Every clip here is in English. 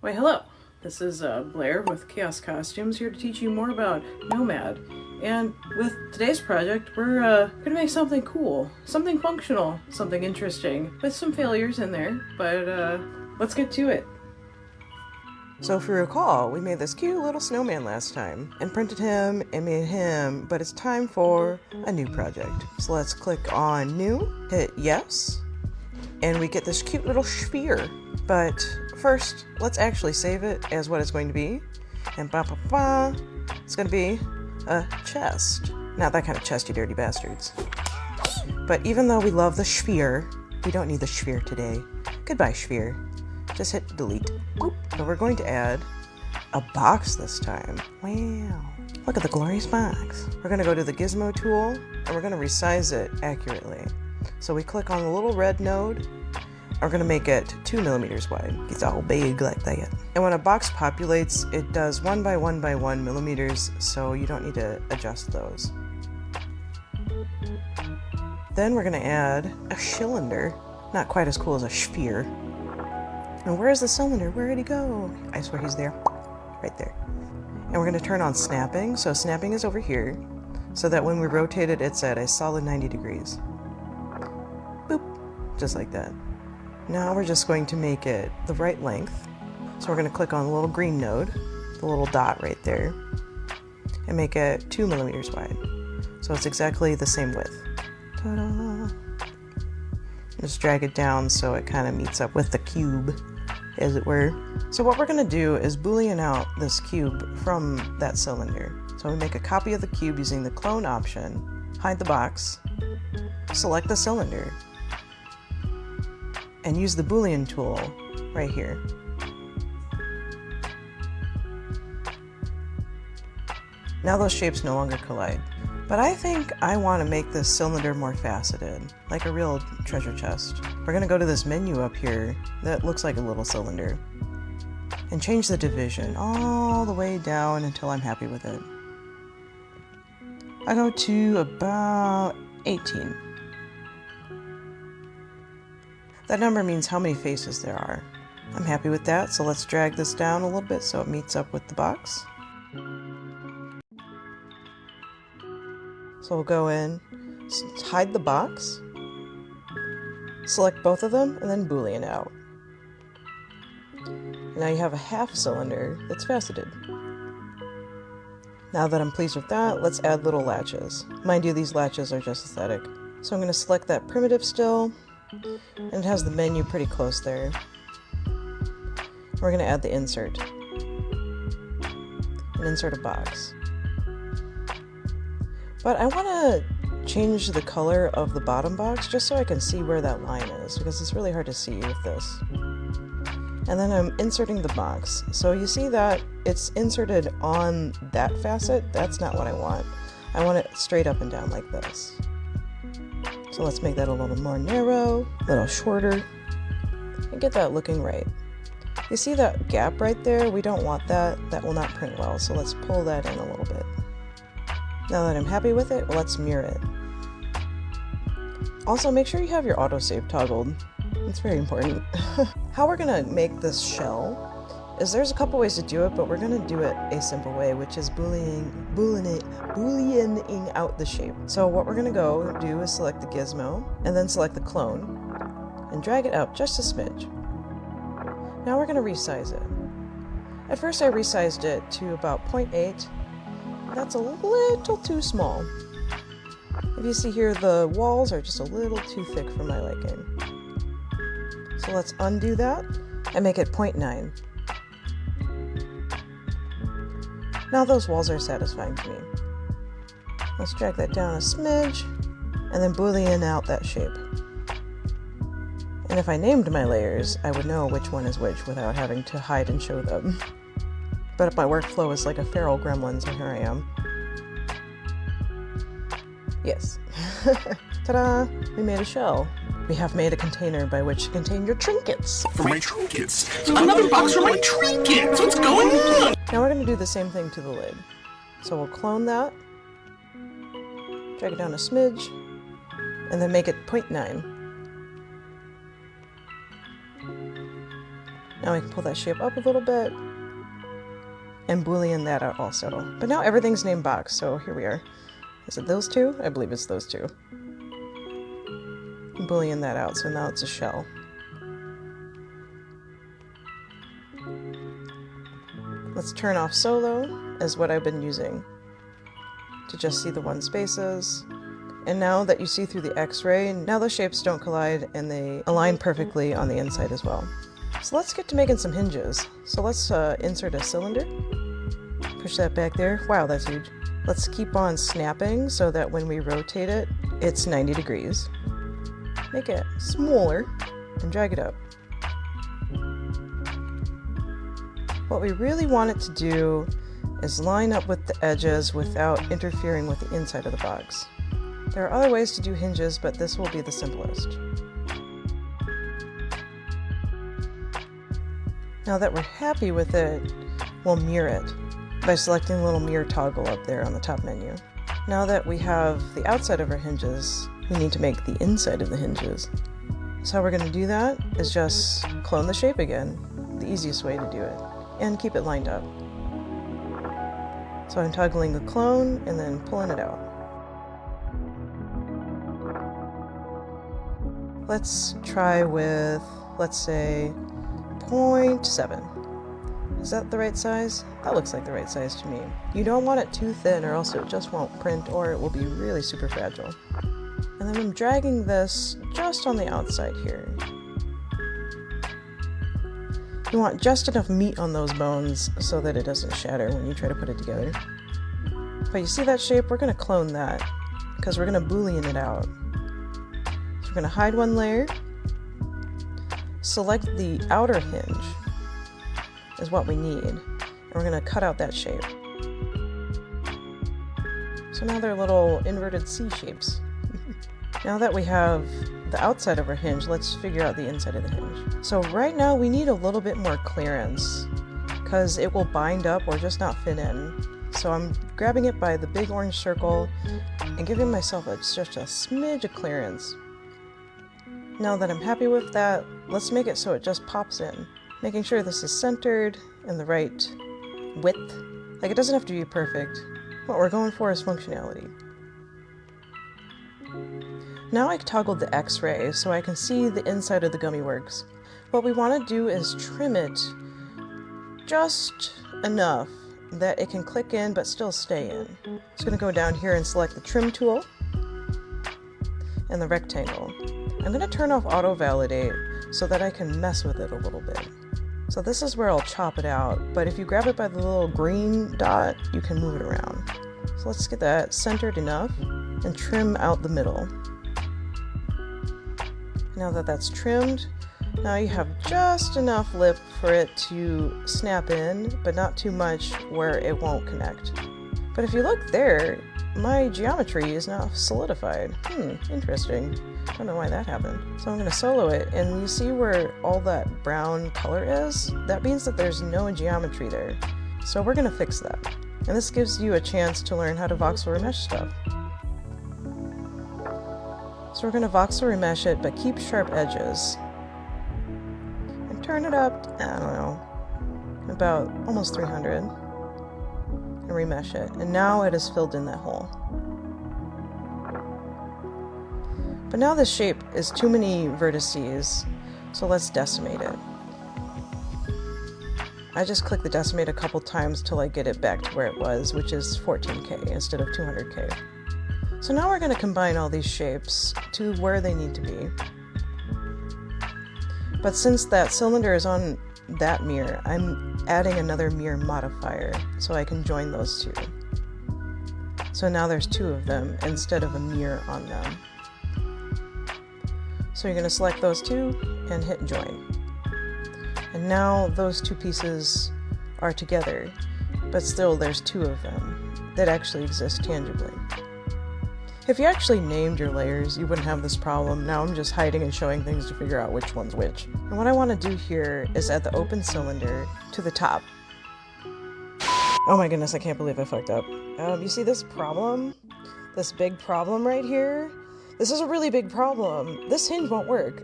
Why, hello. This is Blair with Chaos Costumes, here to teach you more about Nomad. And with today's project, we're going to make something cool, something functional, something interesting, with some failures in there, but let's get to it. So if you recall, we made this cute little snowman last time, and printed him and made him, but it's time for a new project. So let's click on New, hit Yes, and we get this cute little sphere. But first, let's actually save it as what it's going to be. And it's going to be a chest. Not that kind of chest, you dirty bastards. But even though we love the sphere, we don't need the sphere today. Goodbye, sphere. Just hit delete. Boop. So we're going to add a box this time. Wow. Look at the glorious box. We're going to go to the gizmo tool, and we're going to resize it accurately. So we click on the little red node, and we're going to make it 2 millimeters wide. It's all big like that. And when a box populates, it does 1 by 1 by 1 millimeters, so you don't need to adjust those. Then we're going to add a cylinder. Not quite as cool as a sphere. And where's the cylinder? Where did he go? I swear he's there. Right there. And we're going to turn on snapping. So snapping is over here, so that when we rotate it, it's at a solid 90 degrees. Boop. Just like that. Now we're just going to make it the right length. So we're going to click on the little green node, the little dot right there, and make it 2 millimeters wide. So it's exactly the same width. Ta-da! Just drag it down so it kind of meets up with the cube, as it were. So what we're going to do is Boolean out this cube from that cylinder. So we make a copy of the cube using the clone option, hide the box, select the cylinder, and use the Boolean tool right here. Now those shapes no longer collide. But I think I want to make this cylinder more faceted, like a real treasure chest. We're going to go to this menu up here that looks like a little cylinder, and change the division all the way down until I'm happy with it. I go to about 18. That number means how many faces there are. I'm happy with that, so let's drag this down a little bit so it meets up with the box. So we'll go in, hide the box, select both of them, and then Boolean out. Now you have a half cylinder that's faceted. Now that I'm pleased with that, let's add little latches. Mind you, these latches are just aesthetic. So I'm going to select that primitive still, and it has the menu pretty close there. We're going to add the insert, and insert a box. But I want to change the color of the bottom box just so I can see where that line is, because it's really hard to see with this. And then I'm inserting the box. So you see that it's inserted on that facet. That's not what I want. I want it straight up and down like this. So let's make that a little more narrow, a little shorter, and get that looking right. You see that gap right there? We don't want that. That will not print well. So let's pull that in a little bit. Now that I'm happy with it, let's mirror it. Also, make sure you have your autosave toggled. It's very important. How we're gonna make this shell is there's a couple ways to do it, but we're gonna do it a simple way, which is booleaning out the shape. So what we're gonna go do is select the gizmo, and then select the clone, and drag it up just a smidge. Now we're gonna resize it. At first I resized it to about 0.8. That's a little too small. If you see here, the walls are just a little too thick for my liking. So let's undo that and make it 0.9. Now those walls are satisfying to me. Let's drag that down a smidge and then Boolean out that shape. And if I named my layers, I would know which one is which without having to hide and show them. But if my workflow is like a feral gremlin, so here I am. Yes. Ta-da! We made a shell. We have made a container by which to contain your trinkets. For my trinkets! Another box for my trinkets! What's going on? Now we're going to do the same thing to the lid. So we'll clone that, drag it down a smidge, and then make it 0.9. Now we can pull that shape up a little bit and boolean that out also. But now everything's named box, so here we are. Is it those two? I believe it's those two. Boolean that out, so now it's a shell. Let's turn off solo as what I've been using to just see the one spaces. And now that you see through the X-ray, now the shapes don't collide and they align perfectly on the inside as well. So let's get to making some hinges. So let's insert a cylinder. Push that back there. Wow, that's huge. Let's keep on snapping so that when we rotate it, it's 90 degrees. Make it smaller and drag it up. What we really want it to do is line up with the edges without interfering with the inside of the box. There are other ways to do hinges, but this will be the simplest. Now that we're happy with it, we'll mirror it by selecting the little mirror toggle up there on the top menu. Now that we have the outside of our hinges, we need to make the inside of the hinges. So how we're going to do that is just clone the shape again, the easiest way to do it, and keep it lined up. So I'm toggling the clone and then pulling it out. Let's try with, let's say, 0.7. Is that the right size? That looks like the right size to me. You don't want it too thin or else it just won't print or it will be really super fragile. And then I'm dragging this just on the outside here. You want just enough meat on those bones so that it doesn't shatter when you try to put it together. But you see that shape? We're going to clone that because we're going to boolean it out. So we're going to hide one layer, select the outer hinge is what we need, and we're going to cut out that shape. So now they're little inverted C shapes. Now that we have the outside of our hinge, let's figure out the inside of the hinge. So right now we need a little bit more clearance because it will bind up or just not fit in. So I'm grabbing it by the big orange circle and giving myself just a smidge of clearance. Now that I'm happy with that, let's make it so it just pops in. Making sure this is centered and the right width. Like, it doesn't have to be perfect. What we're going for is functionality. Now I toggled the X-ray so I can see the inside of the gummy works. What we want to do is trim it just enough that it can click in but still stay in. I'm just going to go down here and select the trim tool and the rectangle. I'm going to turn off auto validate so that I can mess with it a little bit. So this is where I'll chop it out, but if you grab it by the little green dot, you can move it around. So let's get that centered enough and trim out the middle. Now that that's trimmed, now you have just enough lip for it to snap in, but not too much where it won't connect. But if you look there, my geometry is now solidified. Interesting. Don't know why that happened. So I'm going to solo it, and you see where all that brown color is? That means that there's no geometry there. So we're going to fix that. And this gives you a chance to learn how to voxel remesh stuff. So we're going to voxel remesh it, but keep sharp edges. And turn it up, I don't know, about almost 300. And remesh it. And now it has filled in that hole. But now this shape is too many vertices, so let's decimate it. I just click the decimate a couple times till I get it back to where it was, which is 14K instead of 200K. So now we're going to combine all these shapes to where they need to be. But since that cylinder is on that mirror, I'm adding another mirror modifier so I can join those two. So now there's two of them instead of a mirror on them. So you're going to select those two and hit join. And now those two pieces are together, but still there's two of them that actually exist tangibly. If you actually named your layers, you wouldn't have this problem. Now I'm just hiding and showing things to figure out which one's which. And what I want to do here is add the open cylinder to the top. Oh my goodness, I can't believe I fucked up. You see this problem? This big problem right here? this is a really big problem. This hinge won't work.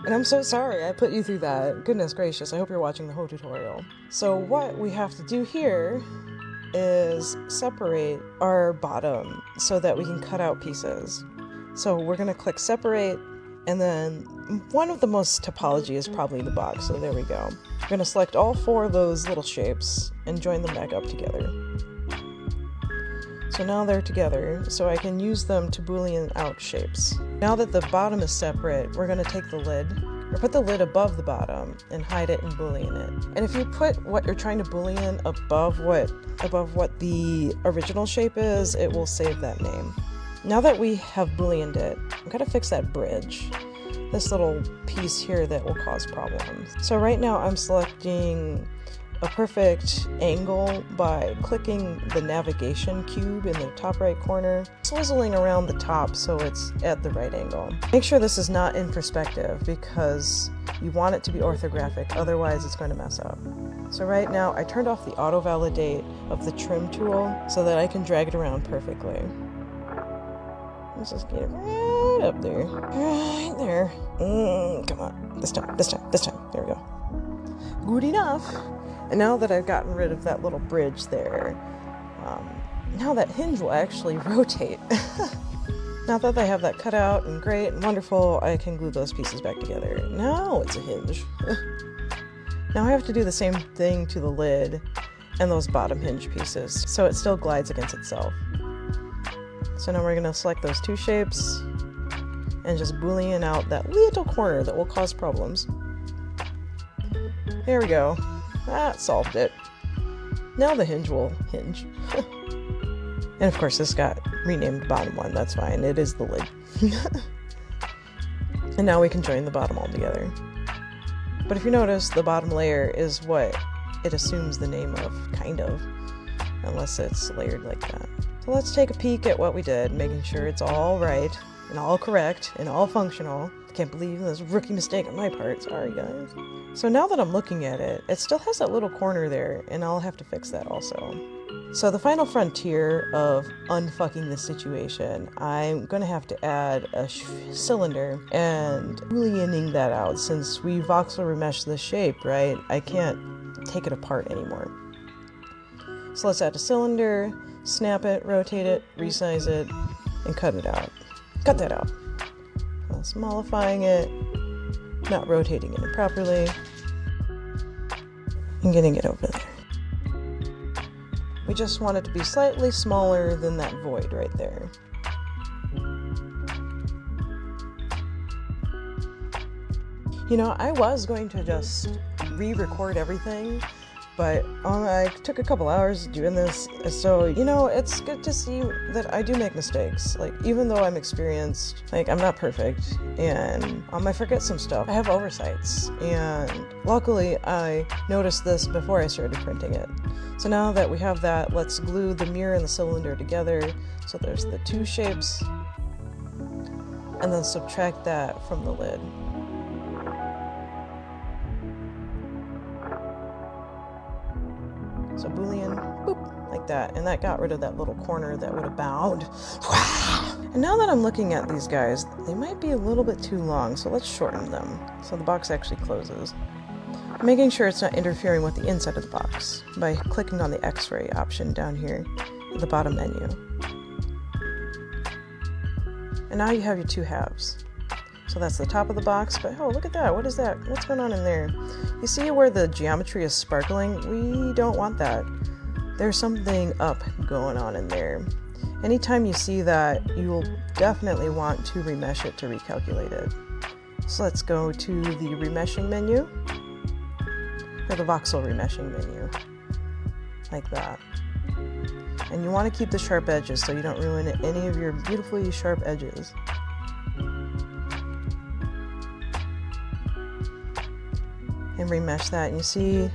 And I'm so sorry I put you through that. Goodness gracious, I hope you're watching the whole tutorial. So what we have to do here is separate our bottom so that we can cut out pieces. So we're going to click separate, and then one of the most topology is probably the box, so there we go. We're going to select all 4 of those little shapes and join them back up together. So now they're together, so I can use them to boolean out shapes. Now that the bottom is separate, we're going to take the lid, or put the lid above the bottom and hide it and boolean it. And if you put what you're trying to boolean above what the original shape is, it will save that name. Now that we have booleaned it, I'm going to fix that bridge. This little piece here that will cause problems. So right now I'm selecting a perfect angle by clicking the navigation cube in the top right corner, swizzling around the top so it's at the right angle. Make sure this is not in perspective because you want it to be orthographic, otherwise it's going to mess up. So right now I turned off the auto validate of the trim tool so that I can drag it around perfectly. Let's just get it right up there. Right there. Come on. This time. There we go. Good enough. And now that I've gotten rid of that little bridge there, now that hinge will actually rotate. Now that I have that cut out and great and wonderful, I can glue those pieces back together. Now it's a hinge. Now I have to do the same thing to the lid and those bottom hinge pieces, so it still glides against itself. So now we're going to select those 2 shapes and just boolean out that little corner that will cause problems. There we go. That solved it. Now the hinge will hinge. And of course this got renamed bottom one, that's fine, it is the lid. And now we can join the bottom all together. But if you notice, the bottom layer is what it assumes the name of, kind of, unless it's layered like that. So let's take a peek at what we did, making sure it's all right, and all correct, and all functional. I can't believe this rookie mistake on my part, sorry guys. So now that I'm looking at it, it still has that little corner there, and I'll have to fix that also. So the final frontier of unfucking this situation, I'm going to have to add a cylinder and booleaning that out. Since we voxel remeshed the shape, right, I can't take it apart anymore. So let's add a cylinder, snap it, rotate it, resize it, and cut it out. Cut that out. Smallifying it, not rotating it properly, and getting it over there. We just want it to be slightly smaller than that void right there. You know, I was going to just re-record everything, but I took a couple hours doing this, so, you know, it's good to see that I do make mistakes. Like, even though I'm experienced, like, I'm not perfect, and I forget some stuff. I have oversights, and luckily I noticed this before I started printing it. So now that we have that, let's glue the mirror and the cylinder together. So there's the 2 shapes, and then subtract that from the lid. So boolean, boop, like that, and that got rid of that little corner that would have bound. And now that I'm looking at these guys, they might be a little bit too long, so let's shorten them so the box actually closes. Making sure it's not interfering with the inside of the box by clicking on the X-ray option down here at the bottom menu. And now you have your 2 halves. So that's the top of the box, but oh, look at that. What is that? What's going on in there? You see where the geometry is sparkling? We don't want that. There's something up going on in there. Anytime you see that, you will definitely want to remesh it to recalculate it. So let's go to the remeshing menu, or the voxel remeshing menu, like that. And you want to keep the sharp edges so you don't ruin any of your beautifully sharp edges. And remesh that, and you see,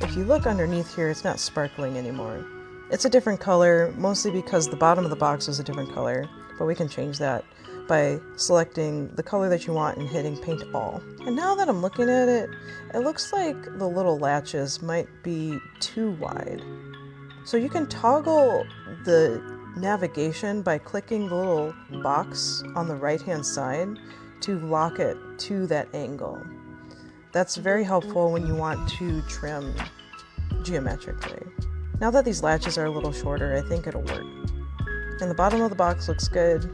if you look underneath here, it's not sparkling anymore. It's a different color, mostly because the bottom of the box is a different color, but we can change that by selecting the color that you want and hitting paint all. And now that I'm looking at it, it looks like the little latches might be too wide. So you can toggle the navigation by clicking the little box on the right-hand side to lock it to that angle. That's very helpful when you want to trim geometrically. Now that these latches are a little shorter, I think it'll work. And the bottom of the box looks good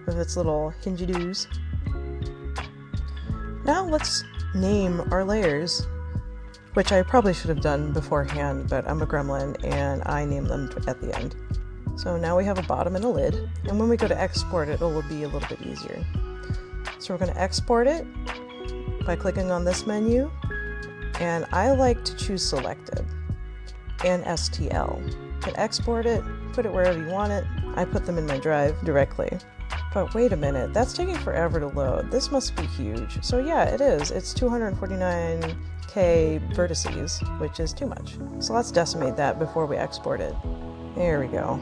with its little hingy-doos. Now let's name our layers, which I probably should have done beforehand, but I'm a gremlin and I name them at the end. So now we have a bottom and a lid, and when we go to export it, it'll be a little bit easier. So we're going to export it by clicking on this menu, and I like to choose selected and STL. You can export it, put it wherever you want it. I put them in my drive directly. But wait a minute, that's taking forever to load. This must be huge. So yeah, it is. It's 249K vertices, which is too much. So let's decimate that before we export it. There we go.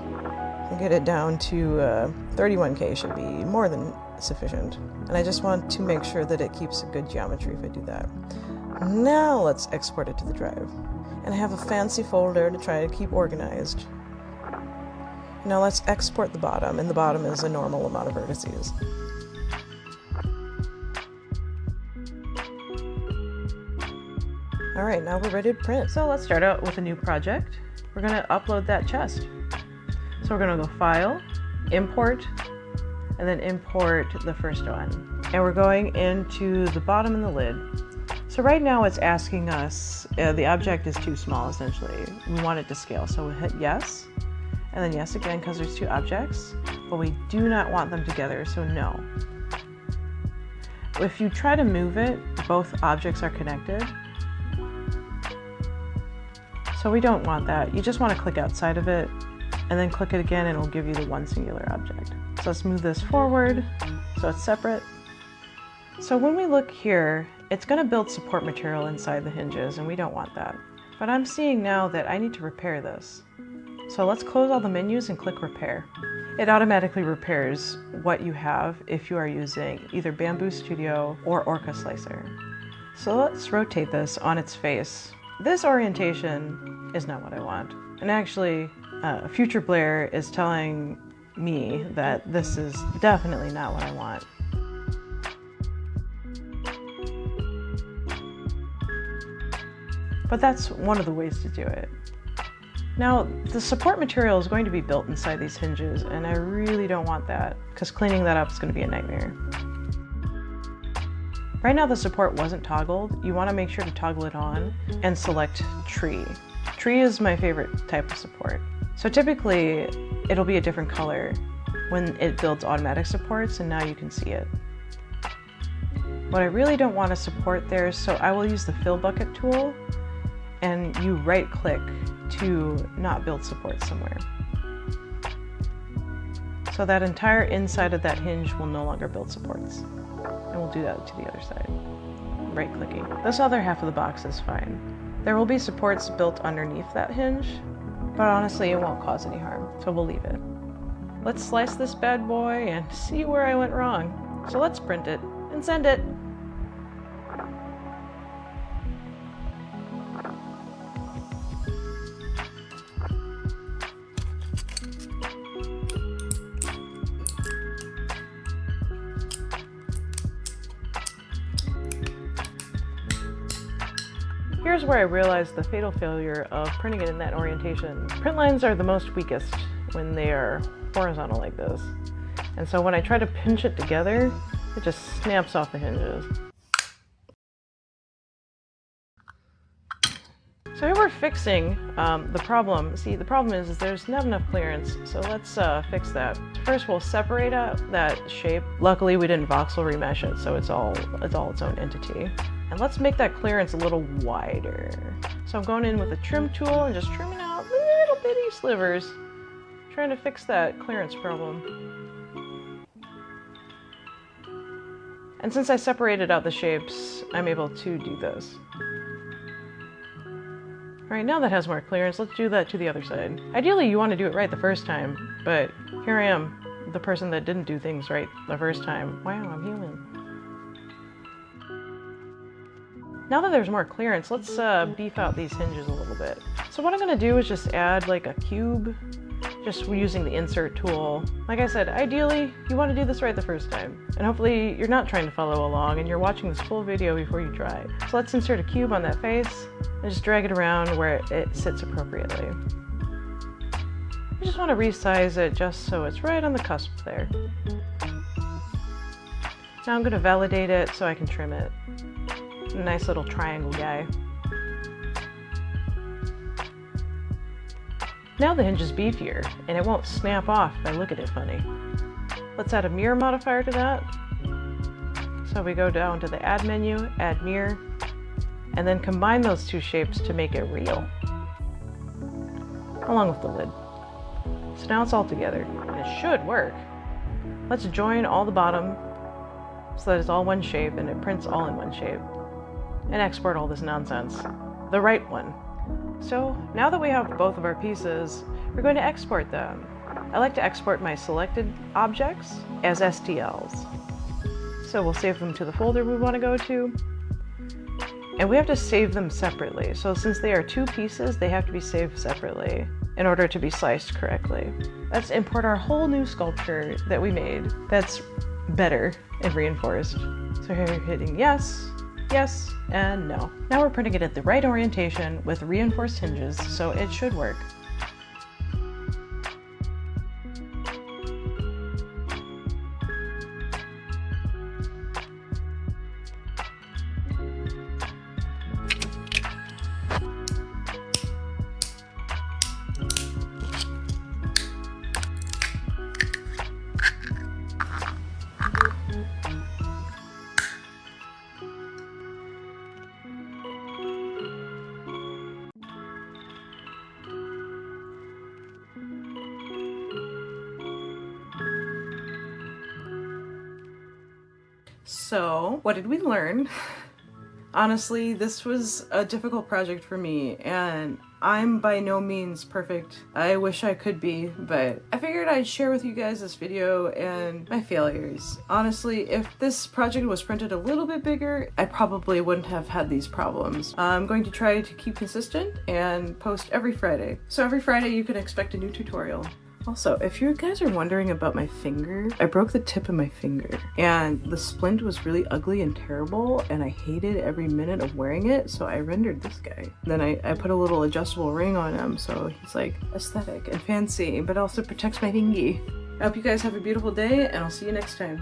And get it down to 31K should be more than sufficient. And I just want to make sure that it keeps a good geometry if I do that. Now let's export it to the drive. And I have a fancy folder to try to keep organized. Now let's export the bottom, and the bottom is a normal amount of vertices. All right, now we're ready to print. So let's start out with a new project. We're gonna upload that chest. So we're gonna go File, Import, and then import the first one. And we're going into the bottom and the lid. So right now it's asking us, the object is too small essentially. We want it to scale, so we'll hit yes. And then yes again, because there's two objects, but we do not want them together, so no. If you try to move it, both objects are connected. So we don't want that. You just want to click outside of it, and then click it again, and it'll give you the one singular object. So let's move this forward, so it's separate. So when we look here, it's going to build support material inside the hinges, and we don't want that. But I'm seeing now that I need to repair this. So let's close all the menus and click Repair. It automatically repairs what you have if you are using either Bamboo Studio or Orca Slicer. So let's rotate this on its face. This orientation is not what I want. And actually, Future Blair is telling me that this is definitely not what I want. But that's one of the ways to do it. Now, the support material is going to be built inside these hinges, and I really don't want that, because cleaning that up is going to be a nightmare. Right now the support wasn't toggled. You want to make sure to toggle it on and select Tree. Tree is my favorite type of support. So typically, it'll be a different color when it builds automatic supports, and now you can see it. What I really don't want to support there, so I will use the Fill Bucket tool, and you right-click to not build support somewhere. So that entire inside of that hinge will no longer build supports. And we'll do that to the other side. Right-clicking. This other half of the box is fine. There will be supports built underneath that hinge, but honestly it won't cause any harm, so we'll leave it. Let's slice this bad boy and see where I went wrong. So let's print it and send it. Here's where I realized the fatal failure of printing it in that orientation. Print lines are the most weakest when they are horizontal like this. And so when I try to pinch it together, it just snaps off the hinges. So here we're fixing the problem. See, the problem is there's not enough clearance, so let's fix that. First, we'll separate out that shape. Luckily, we didn't voxel remesh it, so it's all its own entity. And let's make that clearance a little wider. So I'm going in with a trim tool and just trimming out little bitty slivers, trying to fix that clearance problem. And since I separated out the shapes, I'm able to do this. All right, now that has more clearance, let's do that to the other side. Ideally, you want to do it right the first time, but here I am, the person that didn't do things right the first time. Wow, I'm human. Now that there's more clearance, let's beef out these hinges a little bit. So what I'm gonna do is just add like a cube just using the insert tool. Like I said, ideally, you want to do this right the first time. And hopefully you're not trying to follow along and you're watching this full video before you try. So let's insert a cube on that face and just drag it around where it sits appropriately. I just want to resize it just so it's right on the cusp there. Now I'm going to validate it so I can trim it. A nice little triangle guy. Now the hinge is beefier, and it won't snap off if I look at it funny. Let's add a mirror modifier to that. So we go down to the Add menu, Add Mirror, and then combine those two shapes to make it real, along with the lid. So now it's all together, and it should work. Let's join all the bottom so that it's all one shape and it prints all in one shape, and export all this nonsense, the right one. So now that we have both of our pieces, we're going to export them. I like to export my selected objects as STLs. So we'll save them to the folder we want to go to. And we have to save them separately. So since they are two pieces, they have to be saved separately in order to be sliced correctly. Let's import our whole new sculpture that we made that's better and reinforced. So here you're hitting yes, yes, and no. Now we're printing it at the right orientation with reinforced hinges, so it should work. So, what did we learn? Honestly, this was a difficult project for me, and I'm by no means perfect. I wish I could be, but I figured I'd share with you guys this video and my failures. Honestly, if this project was printed a little bit bigger, I probably wouldn't have had these problems. I'm going to try to keep consistent and post every Friday. So every Friday you can expect a new tutorial. Also, if you guys are wondering about my finger, I broke the tip of my finger and the splint was really ugly and terrible and I hated every minute of wearing it, so I rendered this guy. Then I put a little adjustable ring on him so he's like aesthetic and fancy, but also protects my fingy. I hope you guys have a beautiful day and I'll see you next time.